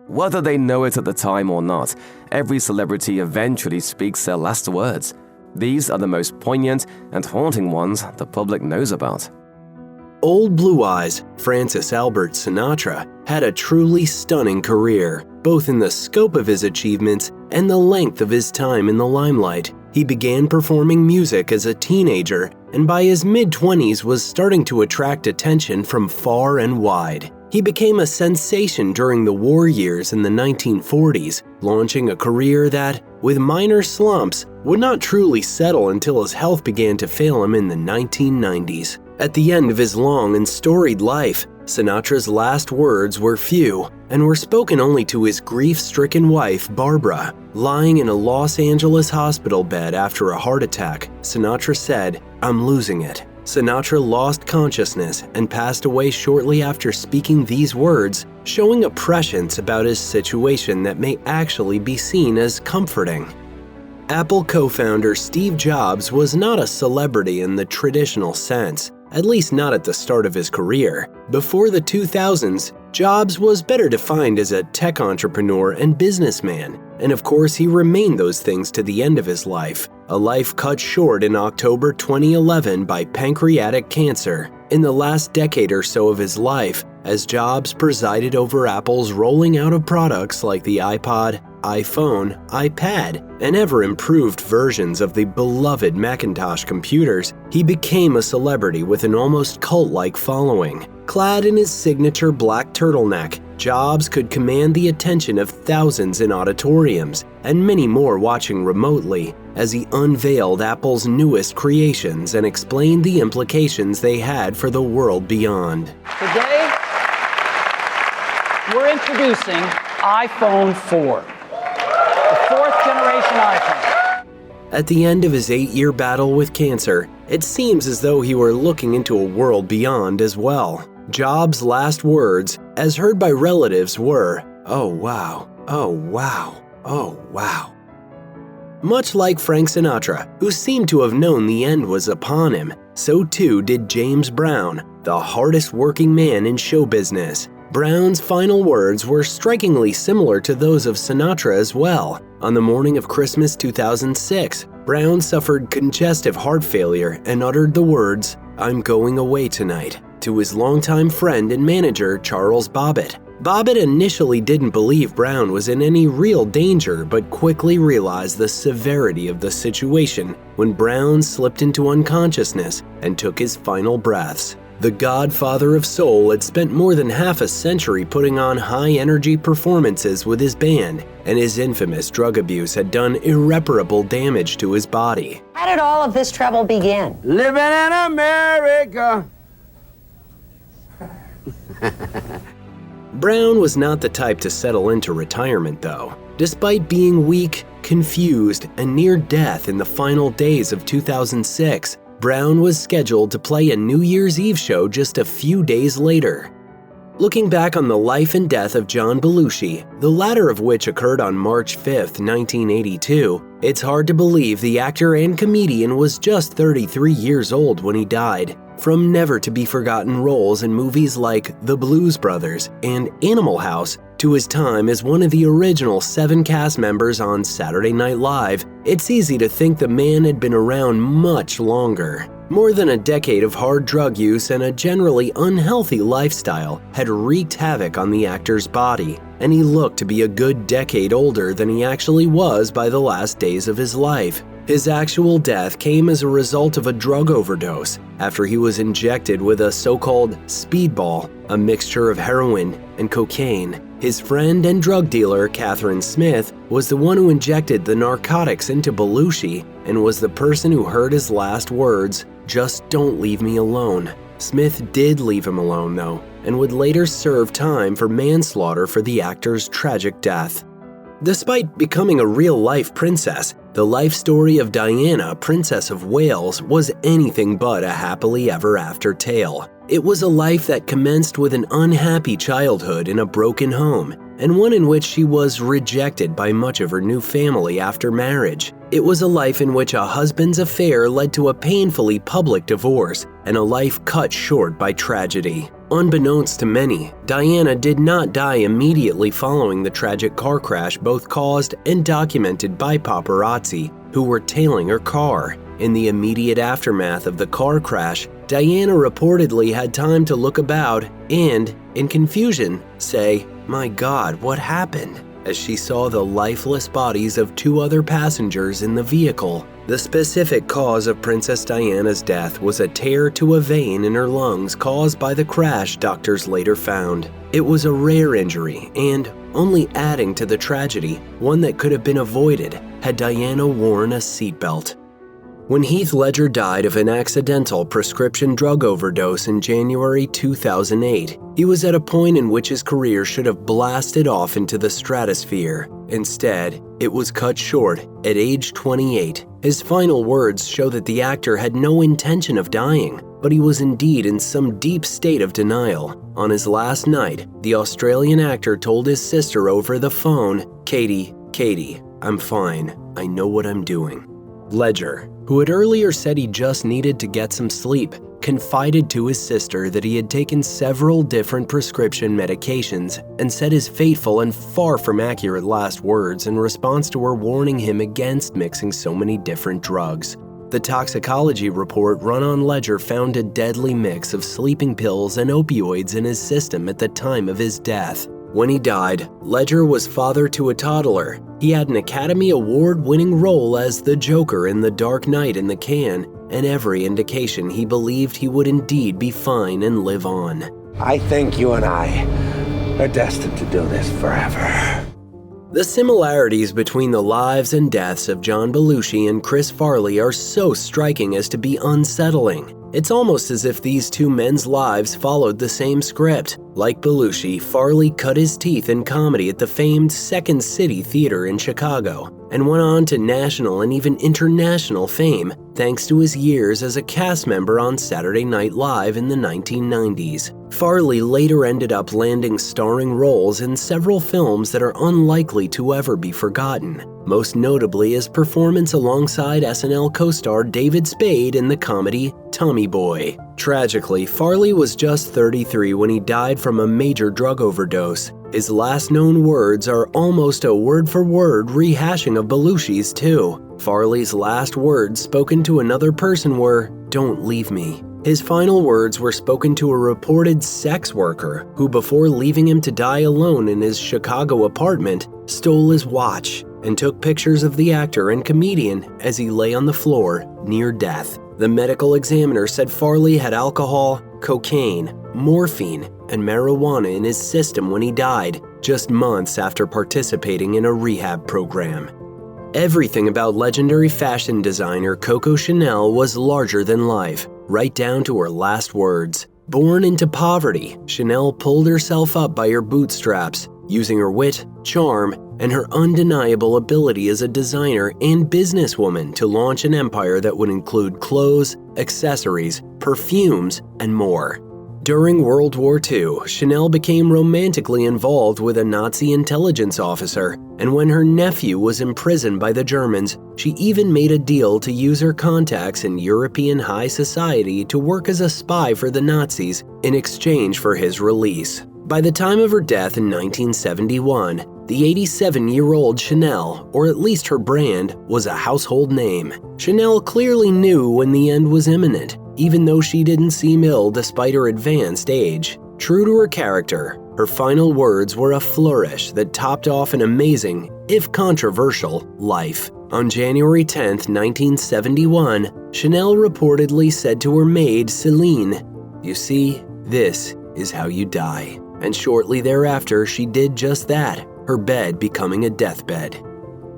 Whether they know it at the time or not, every celebrity eventually speaks their last words. These are the most poignant and haunting ones the public knows about. Old Blue Eyes, Francis Albert Sinatra, had a truly stunning career, both in the scope of his achievements and the length of his time in the limelight. He began performing music as a teenager, and by his mid-20s was starting to attract attention from far and wide. He became a sensation during the war years in the 1940s, launching a career that, with minor slumps, would not truly settle until his health began to fail him in the 1990s. At the end of his long and storied life, Sinatra's last words were few and were spoken only to his grief-stricken wife, Barbara. Lying in a Los Angeles hospital bed after a heart attack, Sinatra said, "I'm losing it." Sinatra lost consciousness and passed away shortly after speaking these words, showing a prescience about his situation that may actually be seen as comforting. Apple co-founder Steve Jobs was not a celebrity in the traditional sense, at least not at the start of his career. Before the 2000s, Jobs was better defined as a tech entrepreneur and businessman, and of course he remained those things to the end of his life, a life cut short in October 2011 by pancreatic cancer. In the last decade or so of his life, as Jobs presided over Apple's rolling out of products like the iPod, iPhone, iPad, and ever-improved versions of the beloved Macintosh computers, he became a celebrity with an almost cult-like following. Clad in his signature black turtleneck, Jobs could command the attention of thousands in auditoriums, and many more watching remotely, as he unveiled Apple's newest creations and explained the implications they had for the world beyond. Today, we're introducing iPhone 4, the fourth generation iPhone. At the end of his 8-year battle with cancer, it seems as though he were looking into a world beyond as well. Jobs' last words, as heard by relatives, were, "Oh wow, oh wow, oh wow." Much like Frank Sinatra, who seemed to have known the end was upon him, so too did James Brown, the hardest working man in show business. Brown's final words were strikingly similar to those of Sinatra as well. On the morning of Christmas 2006, Brown suffered congestive heart failure and uttered the words, "I'm going away tonight," to his longtime friend and manager Charles Bobbitt. Bobbitt initially didn't believe Brown was in any real danger, but quickly realized the severity of the situation when Brown slipped into unconsciousness and took his final breaths. The godfather of soul had spent more than half a century putting on high-energy performances with his band, and his infamous drug abuse had done irreparable damage to his body. How did all of this trouble begin? Living in America. Brown was not the type to settle into retirement, though. Despite being weak, confused, and near death in the final days of 2006, Brown was scheduled to play a New Year's Eve show just a few days later. Looking back on the life and death of John Belushi, the latter of which occurred on March 5, 1982, it's hard to believe the actor and comedian was just 33 years old when he died. From never-to-be-forgotten roles in movies like The Blues Brothers and Animal House to his time as one of the original 7 cast members on Saturday Night Live, it's easy to think the man had been around much longer. More than a decade of hard drug use and a generally unhealthy lifestyle had wreaked havoc on the actor's body, and he looked to be a good decade older than he actually was by the last days of his life. His actual death came as a result of a drug overdose after he was injected with a so-called speedball, a mixture of heroin and cocaine. His friend and drug dealer, Catherine Smith, was the one who injected the narcotics into Belushi and was the person who heard his last words, "Just don't leave me alone." Smith did leave him alone, though, and would later serve time for manslaughter for the actor's tragic death. Despite becoming a real-life princess, the life story of Diana, Princess of Wales, was anything but a happily ever after tale. It was a life that commenced with an unhappy childhood in a broken home, and one in which she was rejected by much of her new family after marriage. It was a life in which a husband's affair led to a painfully public divorce, and a life cut short by tragedy. Unbeknownst to many, Diana did not die immediately following the tragic car crash both caused and documented by paparazzi who were tailing her car. In the immediate aftermath of the car crash, Diana reportedly had time to look about and, in confusion, say, "My God, what happened?" as she saw the lifeless bodies of 2 other passengers in the vehicle. The specific cause of Princess Diana's death was a tear to a vein in her lungs caused by the crash, doctors later found. It was a rare injury and, only adding to the tragedy, one that could have been avoided had Diana worn a seatbelt. When Heath Ledger died of an accidental prescription drug overdose in January 2008, he was at a point in which his career should have blasted off into the stratosphere. Instead, it was cut short at age 28. His final words show that the actor had no intention of dying, but he was indeed in some deep state of denial. On his last night, the Australian actor told his sister over the phone, Katie, I'm fine. I know what I'm doing." Ledger, who had earlier said he just needed to get some sleep, confided to his sister that he had taken several different prescription medications and said his fateful and far from accurate last words in response to her warning him against mixing so many different drugs. The toxicology report run on Ledger found a deadly mix of sleeping pills and opioids in his system at the time of his death. When he died, Ledger was father to a toddler. He had an Academy Award-winning role as the Joker in The Dark Knight in the can, and every indication he believed he would indeed be fine and live on. I think you and I are destined to do this forever. The similarities between the lives and deaths of John Belushi and Chris Farley are so striking as to be unsettling. It's almost as if these 2 men's lives followed the same script. Like Belushi, Farley cut his teeth in comedy at the famed Second City Theater in Chicago, and went on to national and even international fame thanks to his years as a cast member on Saturday Night Live in the 1990s. Farley later ended up landing starring roles in several films that are unlikely to ever be forgotten, most notably his performance alongside SNL co-star David Spade in the comedy Tommy Boy. Tragically, Farley was just 33 when he died from a major drug overdose. His last known words are almost a word-for-word rehashing of Belushi's too. Farley's last words spoken to another person were, "Don't leave me." His final words were spoken to a reported sex worker who, before leaving him to die alone in his Chicago apartment, stole his watch and took pictures of the actor and comedian as he lay on the floor near death. The medical examiner said Farley had alcohol, cocaine, morphine, and marijuana in his system when he died, just months after participating in a rehab program. Everything about legendary fashion designer Coco Chanel was larger than life, right down to her last words. Born into poverty, Chanel pulled herself up by her bootstraps, using her wit, charm, and her undeniable ability as a designer and businesswoman to launch an empire that would include clothes, accessories, perfumes, and more. During World War II, Chanel became romantically involved with a Nazi intelligence officer, and when her nephew was imprisoned by the Germans, she even made a deal to use her contacts in European high society to work as a spy for the Nazis in exchange for his release. By the time of her death in 1971, the 87-year-old Chanel, or at least her brand, was a household name. Chanel clearly knew when the end was imminent, even though she didn't seem ill despite her advanced age. True to her character, her final words were a flourish that topped off an amazing, if controversial, life. On January 10, 1971, Chanel reportedly said to her maid, Celine, "You see, this is how you die." And shortly thereafter, she did just that, her bed becoming a deathbed.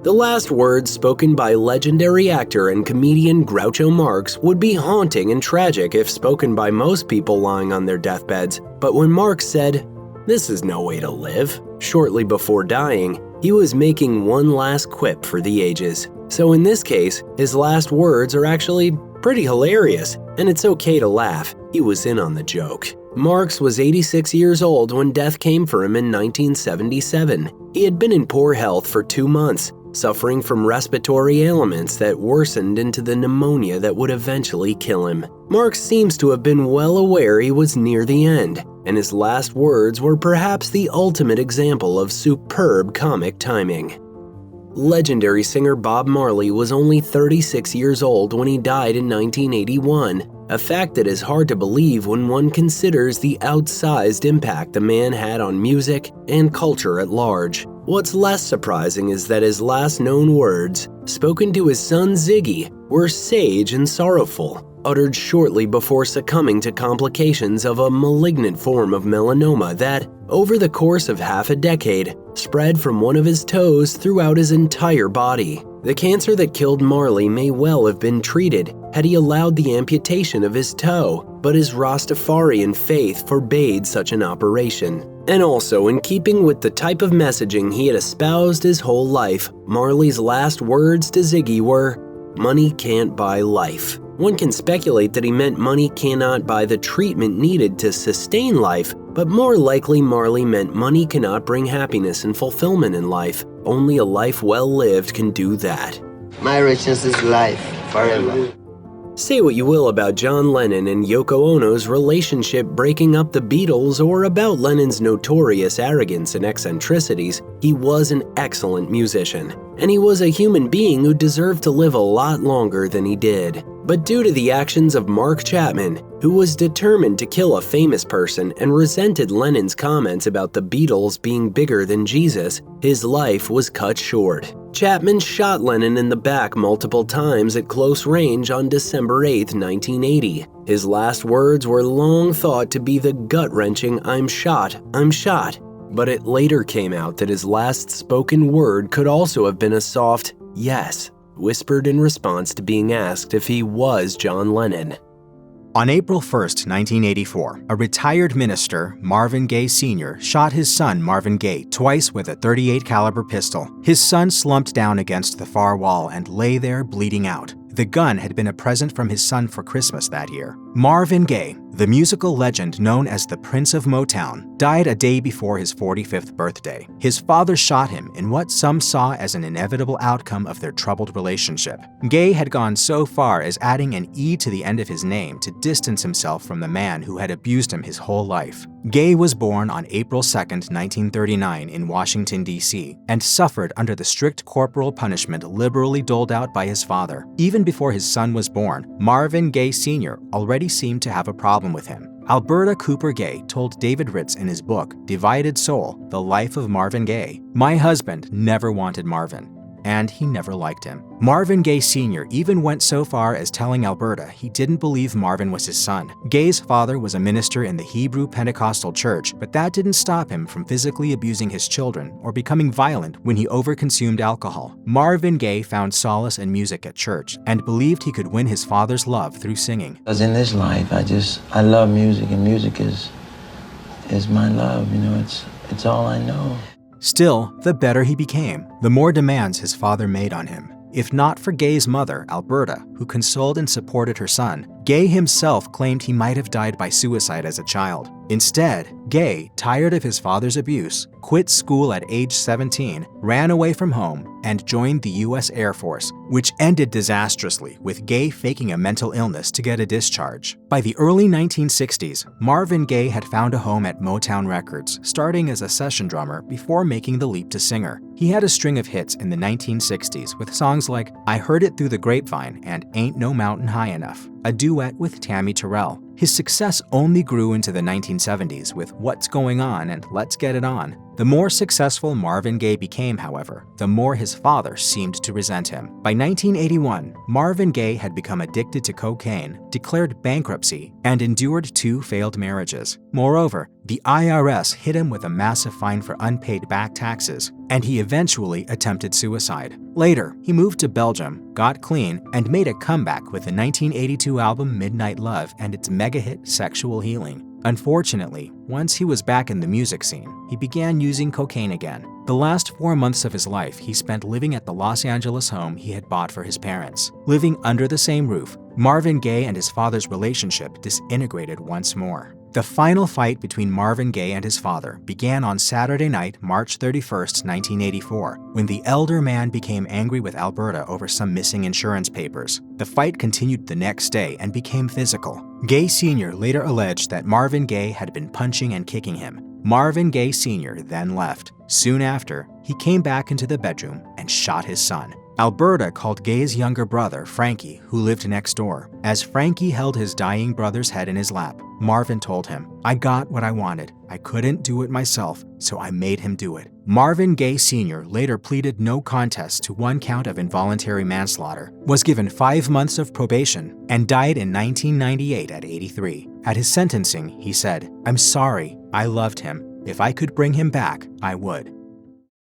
The last words spoken by legendary actor and comedian Groucho Marx would be haunting and tragic if spoken by most people lying on their deathbeds, but when Marx said, "This is no way to live," shortly before dying, he was making one last quip for the ages. So in this case, his last words are actually pretty hilarious, and it's okay to laugh. He was in on the joke. Marx was 86 years old when death came for him in 1977. He had been in poor health for 2 months, suffering from respiratory ailments that worsened into the pneumonia that would eventually kill him. Marx seems to have been well aware he was near the end, and his last words were perhaps the ultimate example of superb comic timing. Legendary singer Bob Marley was only 36 years old when he died in 1981, a fact that is hard to believe when one considers the outsized impact the man had on music and culture at large. What's less surprising is that his last known words, spoken to his son Ziggy, were sage and sorrowful, uttered shortly before succumbing to complications of a malignant form of melanoma that, over the course of half a decade, spread from one of his toes throughout his entire body. The cancer that killed Marley may well have been treated had he allowed the amputation of his toe, but his Rastafarian faith forbade such an operation. And also, in keeping with the type of messaging he had espoused his whole life, Marley's last words to Ziggy were, "Money can't buy life." One can speculate that he meant money cannot buy the treatment needed to sustain life, but more likely Marley meant money cannot bring happiness and fulfillment in life. Only a life well lived can do that. My richness is life, forever. Say what you will about John Lennon and Yoko Ono's relationship breaking up the Beatles or about Lennon's notorious arrogance and eccentricities, he was an excellent musician, and he was a human being who deserved to live a lot longer than he did. But due to the actions of Mark Chapman, who was determined to kill a famous person and resented Lennon's comments about the Beatles being bigger than Jesus, his life was cut short. Chapman shot Lennon in the back multiple times at close range on December 8, 1980. His last words were long thought to be the gut-wrenching I'm shot. But it later came out that his last spoken word could also have been a soft yes, whispered in response to being asked if he was John Lennon. On April 1, 1984, a retired minister, Marvin Gaye Sr., shot his son Marvin Gaye twice with a .38 caliber pistol. His son slumped down against the far wall and lay there bleeding out. The gun had been a present from his son for Christmas that year. Marvin Gaye, the musical legend known as the Prince of Motown, died a day before his 45th birthday. His father shot him in what some saw as an inevitable outcome of their troubled relationship. Gaye had gone so far as adding an E to the end of his name to distance himself from the man who had abused him his whole life. Gaye was born on April 2, 1939 in Washington, D.C., and suffered under the strict corporal punishment liberally doled out by his father. Even before his son was born, Marvin Gaye Sr. already seemed to have a problem with him. Alberta Cooper Gaye told David Ritz in his book, Divided Soul, The Life of Marvin Gaye, "My husband never wanted Marvin, and he never liked him." Marvin Gaye Sr. even went so far as telling Alberta he didn't believe Marvin was his son. Gaye's father was a minister in the Hebrew Pentecostal Church, but that didn't stop him from physically abusing his children or becoming violent when he overconsumed alcohol. Marvin Gaye found solace in music at church and believed he could win his father's love through singing. Because in this life, I love music, and music is my love. You know, it's all I know. Still, the better he became, the more demands his father made on him. If not for Gaye's mother, Alberta, who consoled and supported her son, Gaye himself claimed he might have died by suicide as a child. Instead, Gaye, tired of his father's abuse, quit school at age 17, ran away from home, and joined the U.S. Air Force, which ended disastrously with Gaye faking a mental illness to get a discharge. By the early 1960s, Marvin Gaye had found a home at Motown Records, starting as a session drummer before making the leap to singer. He had a string of hits in the 1960s with songs like I Heard It Through the Grapevine and Ain't No Mountain High Enough, a duet with Tammy Terrell. His success only grew into the 1970s with What's Going On and Let's Get It On. The more successful Marvin Gaye became, however, the more his father seemed to resent him. By 1981, Marvin Gaye had become addicted to cocaine, declared bankruptcy, and endured 2 failed marriages. Moreover, the IRS hit him with a massive fine for unpaid back taxes, and he eventually attempted suicide. Later, he moved to Belgium, got clean, and made a comeback with the 1982 album Midnight Love and its mega-hit Sexual Healing. Unfortunately, once he was back in the music scene, he began using cocaine again. The last 4 months of his life he spent living at the Los Angeles home he had bought for his parents. Living under the same roof, Marvin Gaye and his father's relationship disintegrated once more. The final fight between Marvin Gaye and his father began on Saturday night, March 31, 1984, when the elder man became angry with Alberta over some missing insurance papers. The fight continued the next day and became physical. Gaye Sr. later alleged that Marvin Gaye had been punching and kicking him. Marvin Gaye Sr. then left. Soon after, he came back into the bedroom and shot his son. Alberta called Gaye's younger brother, Frankie, who lived next door. As Frankie held his dying brother's head in his lap, Marvin told him, "I got what I wanted. I couldn't do it myself, so I made him do it." Marvin Gaye Sr. later pleaded no contest to one count of involuntary manslaughter, was given 5 months of probation, and died in 1998 at 83. At his sentencing, he said, "I'm sorry. I loved him. If I could bring him back, I would."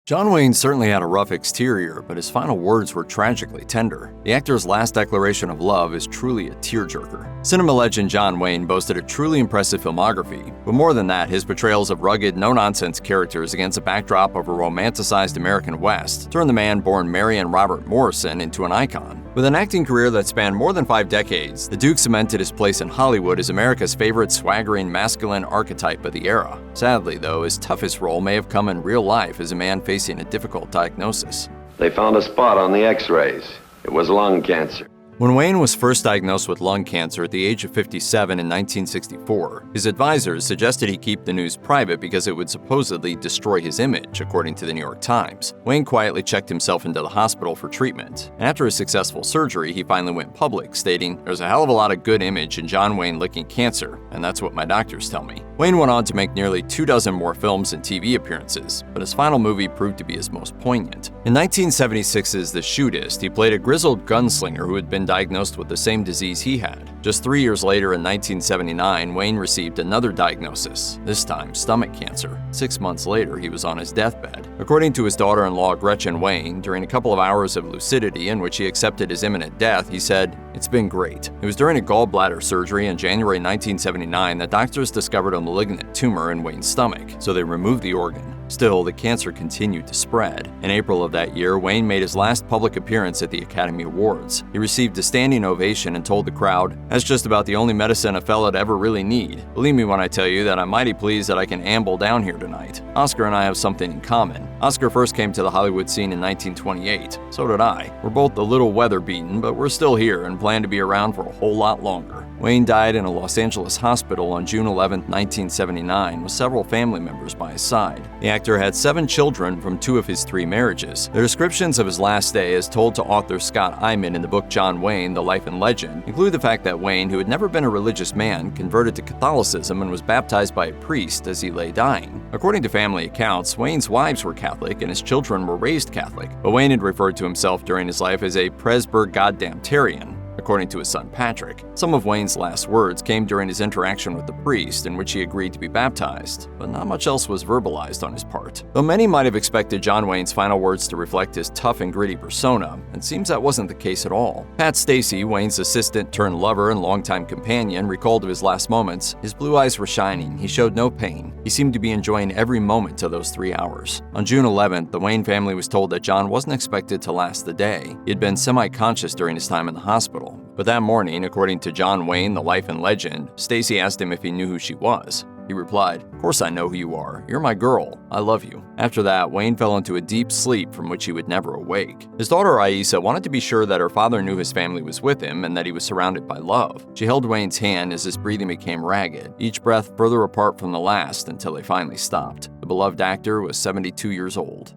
John Wayne certainly had a rough exterior, but his final words were tragically tender. The actor's last declaration of love is truly a tearjerker. Cinema legend John Wayne boasted a truly impressive filmography, but more than that, his portrayals of rugged, no-nonsense characters against a backdrop of a romanticized American West turned the man born Mary and Robert Morrison into an icon. With an acting career that spanned more than 5 decades, the Duke cemented his place in Hollywood as America's favorite swaggering, masculine archetype of the era. Sadly, though, his toughest role may have come in real life as a man facing a difficult diagnosis. They found a spot on the x-rays. It was lung cancer. When Wayne was first diagnosed with lung cancer at the age of 57 in 1964, his advisors suggested he keep the news private because it would supposedly destroy his image, according to the New York Times. Wayne quietly checked himself into the hospital for treatment, and after a successful surgery, he finally went public, stating, "There's a hell of a lot of good image in John Wayne licking cancer, and that's what my doctors tell me." Wayne went on to make nearly 24 more films and TV appearances, but his final movie proved to be his most poignant. In 1976's The Shootist, he played a grizzled gunslinger who had been diagnosed with the same disease he had. Just 3 years later, in 1979, Wayne received another diagnosis, this time stomach cancer. 6 months later, he was on his deathbed. According to his daughter-in-law Gretchen Wayne, during a couple of hours of lucidity in which he accepted his imminent death, he said, "It's been great." It was during a gallbladder surgery in January 1979 that doctors discovered a malignant tumor in Wayne's stomach, so they removed the organ. Still, the cancer continued to spread. In April of that year, Wayne made his last public appearance at the Academy Awards. He received a standing ovation and told the crowd, "That's just about the only medicine a fella'd ever really need. Believe me when I tell you that I'm mighty pleased that I can amble down here tonight. Oscar and I have something in common. Oscar first came to the Hollywood scene in 1928. So did I. We're both a little weather-beaten, but we're still here and plan to be around for a whole lot longer." Wayne died in a Los Angeles hospital on June 11, 1979, with several family members by his side. The actor had 7 children from 2 of his 3 marriages. The descriptions of his last day, as told to author Scott Eyman in the book John Wayne, The Life and Legend, include the fact that Wayne, who had never been a religious man, converted to Catholicism and was baptized by a priest as he lay dying. According to family accounts, Wayne's wives were Catholic and his children were raised Catholic, but Wayne had referred to himself during his life as a Presbyterian goddamn-tarian. According to his son Patrick, some of Wayne's last words came during his interaction with the priest, in which he agreed to be baptized, but not much else was verbalized on his part. Though many might have expected John Wayne's final words to reflect his tough and gritty persona, it seems that wasn't the case at all. Pat Stacy, Wayne's assistant turned lover and longtime companion, recalled of his last moments, "His blue eyes were shining, he showed no pain. He seemed to be enjoying every moment of those 3 hours." On June 11th, the Wayne family was told that John wasn't expected to last the day. He had been semi-conscious during his time in the hospital. But that morning, according to John Wayne, The Life and Legend, Stacy asked him if he knew who she was. He replied, "Of course I know who you are. You're my girl. I love you." After that, Wayne fell into a deep sleep from which he would never awake. His daughter Aisa wanted to be sure that her father knew his family was with him and that he was surrounded by love. She held Wayne's hand as his breathing became ragged, each breath further apart from the last until they finally stopped. The beloved actor was 72 years old.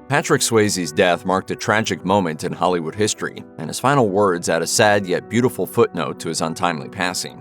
Patrick Swayze's death marked a tragic moment in Hollywood history, and his final words add a sad yet beautiful footnote to his untimely passing.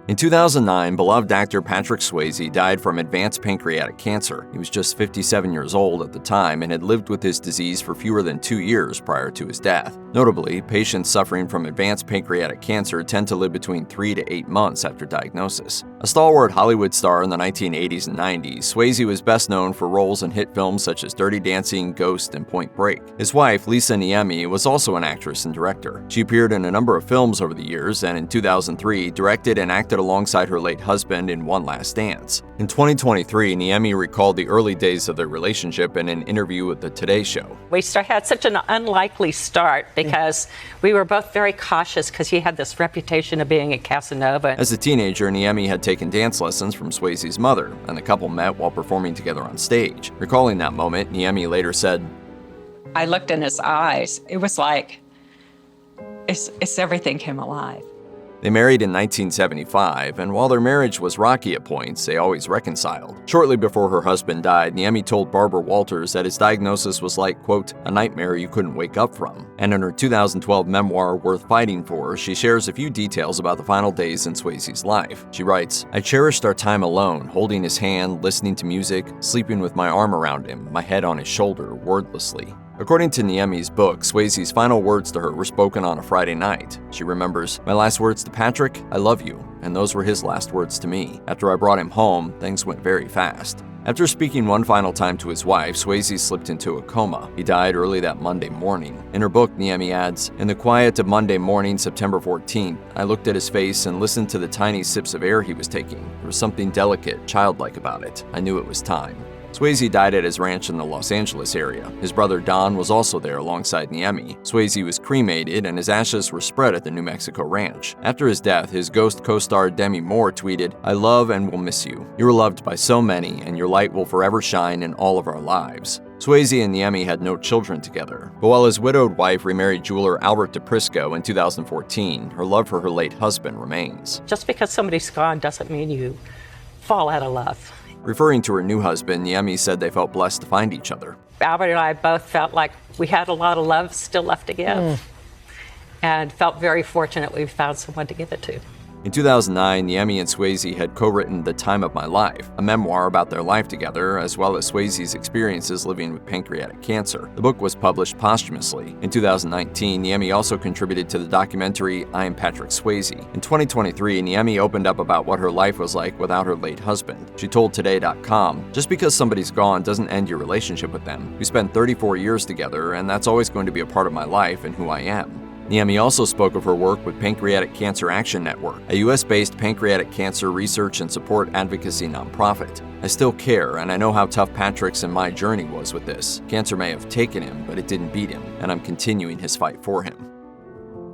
In 2009, beloved actor Patrick Swayze died from advanced pancreatic cancer. He was just 57 years old at the time and had lived with his disease for fewer than 2 years prior to his death. Notably, patients suffering from advanced pancreatic cancer tend to live between 3 to 8 months after diagnosis. A stalwart Hollywood star in the 1980s and 90s, Swayze was best known for roles in hit films such as Dirty Dancing, Ghost, and Point Break. His wife, Lisa Niemi, was also an actress and director. She appeared in a number of films over the years and in 2003 directed and acted acted alongside her late husband in One Last Dance. In 2023, Niemi recalled the early days of their relationship in an interview with The Today Show. We had such an unlikely start because we were both very cautious because he had this reputation of being a Casanova. As a teenager, Niemi had taken dance lessons from Swayze's mother, and the couple met while performing together on stage. Recalling that moment, Niemi later said, I looked in his eyes. It was like, it's everything came alive. They married in 1975, and while their marriage was rocky at points, they always reconciled. Shortly before her husband died, Niemi told Barbara Walters that his diagnosis was like, quote, a nightmare you couldn't wake up from. And in her 2012 memoir, Worth Fighting For, she shares a few details about the final days in Swayze's life. She writes, I cherished our time alone, holding his hand, listening to music, sleeping with my arm around him, my head on his shoulder, wordlessly. According to Niemi's book, Swayze's final words to her were spoken on a Friday night. She remembers, my last words to Patrick, I love you, and those were his last words to me. After I brought him home, things went very fast. After speaking one final time to his wife, Swayze slipped into a coma. He died early that Monday morning. In her book, Niemi adds, in the quiet of Monday morning, September 14th, I looked at his face and listened to the tiny sips of air he was taking. There was something delicate, childlike about it. I knew it was time. Swayze died at his ranch in the Los Angeles area. His brother Don was also there alongside Niemi. Swayze was cremated and his ashes were spread at the New Mexico ranch. After his death, his Ghost co-star Demi Moore tweeted, I love and will miss you. You were loved by so many and your light will forever shine in all of our lives. Swayze and Niemi had no children together, but while his widowed wife remarried jeweler Albert DePrisco in 2014, her love for her late husband remains. Just because somebody's gone doesn't mean you fall out of love. Referring to her new husband, Niemi said they felt blessed to find each other. Albert and I both felt like we had a lot of love still left to give, and felt very fortunate we found someone to give it to. In 2009, Niemi and Swayze had co-written The Time of My Life, a memoir about their life together, as well as Swayze's experiences living with pancreatic cancer. The book was published posthumously. In 2019, Niemi also contributed to the documentary I Am Patrick Swayze. In 2023, Niemi opened up about what her life was like without her late husband. She told Today.com, just because somebody's gone doesn't end your relationship with them. We spent 34 years together, and that's always going to be a part of my life and who I am. Niemi also spoke of her work with Pancreatic Cancer Action Network, a U.S.-based pancreatic cancer research and support advocacy nonprofit. I still care, and I know how tough Patrick's and my journey was with this. Cancer may have taken him, but it didn't beat him, and I'm continuing his fight for him.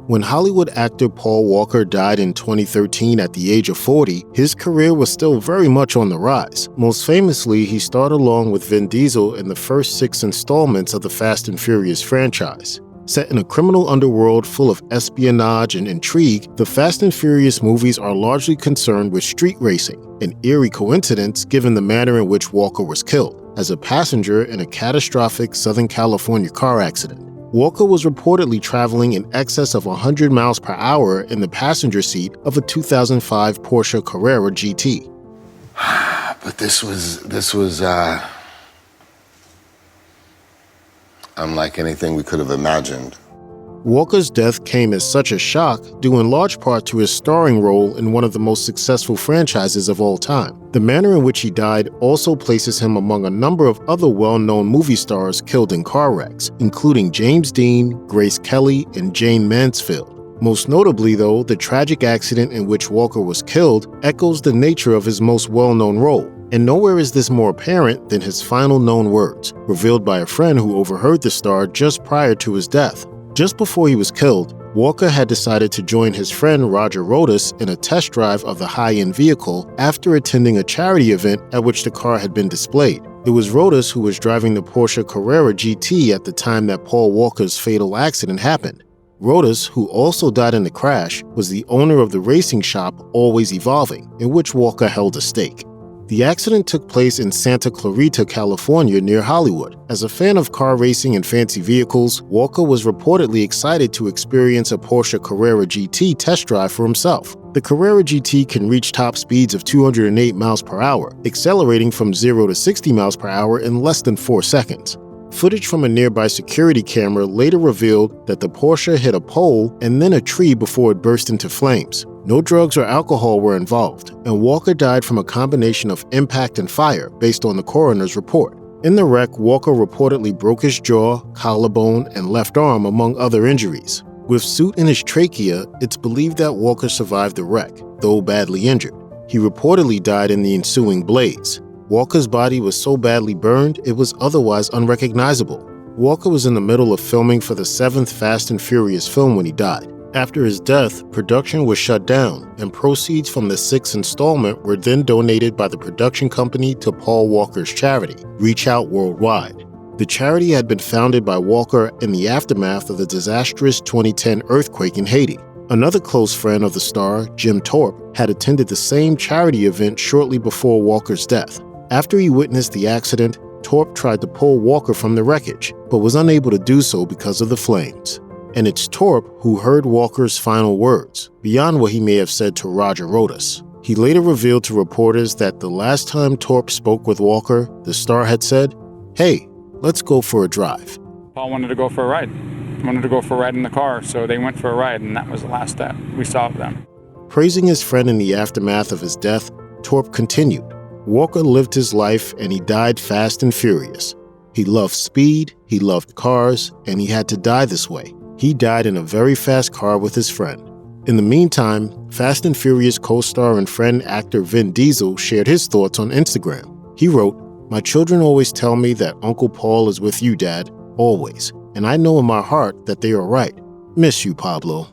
When Hollywood actor Paul Walker died in 2013 at the age of 40, his career was still very much on the rise. Most famously, he starred along with Vin Diesel in the first 6 installments of the Fast and Furious franchise. Set in a criminal underworld full of espionage and intrigue, the Fast and Furious movies are largely concerned with street racing, an eerie coincidence given the manner in which Walker was killed, as a passenger in a catastrophic Southern California car accident. Walker was reportedly traveling in excess of 100 miles per hour in the passenger seat of a 2005 Porsche Carrera GT. But this was unlike anything we could have imagined. Walker's death came as such a shock, due in large part to his starring role in one of the most successful franchises of all time. The manner in which he died also places him among a number of other well-known movie stars killed in car wrecks, including James Dean, Grace Kelly, and Jane Mansfield. Most notably, though, the tragic accident in which Walker was killed echoes the nature of his most well-known role. And nowhere is this more apparent than his final known words, revealed by a friend who overheard the star just prior to his death. Just before he was killed, Walker had decided to join his friend Roger Rodas in a test drive of the high-end vehicle after attending a charity event at which the car had been displayed. It was Rodas who was driving the Porsche Carrera GT at the time that Paul Walker's fatal accident happened. Rodas, who also died in the crash, was the owner of the racing shop Always Evolving, in which Walker held a stake. The accident took place in Santa Clarita, California, near Hollywood. As a fan of car racing and fancy vehicles, Walker was reportedly excited to experience a Porsche Carrera GT test drive for himself. The Carrera GT can reach top speeds of 208 miles per hour, accelerating from 0 to 60 miles per hour in less than 4 seconds. Footage from a nearby security camera later revealed that the Porsche hit a pole and then a tree before it burst into flames. No drugs or alcohol were involved, and Walker died from a combination of impact and fire, based on the coroner's report. In the wreck, Walker reportedly broke his jaw, collarbone, and left arm, among other injuries. With soot in his trachea, it's believed that Walker survived the wreck, though badly injured. He reportedly died in the ensuing blaze. Walker's body was so badly burned, it was otherwise unrecognizable. Walker was in the middle of filming for the 7th Fast and Furious film when he died. After his death, production was shut down, and proceeds from the 6th installment were then donated by the production company to Paul Walker's charity, Reach Out Worldwide. The charity had been founded by Walker in the aftermath of the disastrous 2010 earthquake in Haiti. Another close friend of the star, Jim Thorpe, had attended the same charity event shortly before Walker's death. After he witnessed the accident, Thorpe tried to pull Walker from the wreckage, but was unable to do so because of the flames. And it's Thorpe who heard Walker's final words, beyond what he may have said to Roger Rodas. He later revealed to reporters that the last time Thorpe spoke with Walker, the star had said, "Hey, let's go for a drive." Paul wanted to go for a ride. Wanted to go for a ride in the car, so they went for a ride, and that was the last that we saw of them. Praising his friend in the aftermath of his death, Thorpe continued, "Walker lived his life and he died fast and furious. He loved speed, he loved cars, and he had to die this way. He died in a very fast car with his friend." In the meantime, Fast and Furious co-star and friend actor Vin Diesel shared his thoughts on Instagram. He wrote, "My children always tell me that Uncle Paul is with you, Dad, always. And I know in my heart that they are right. Miss you, Pablo."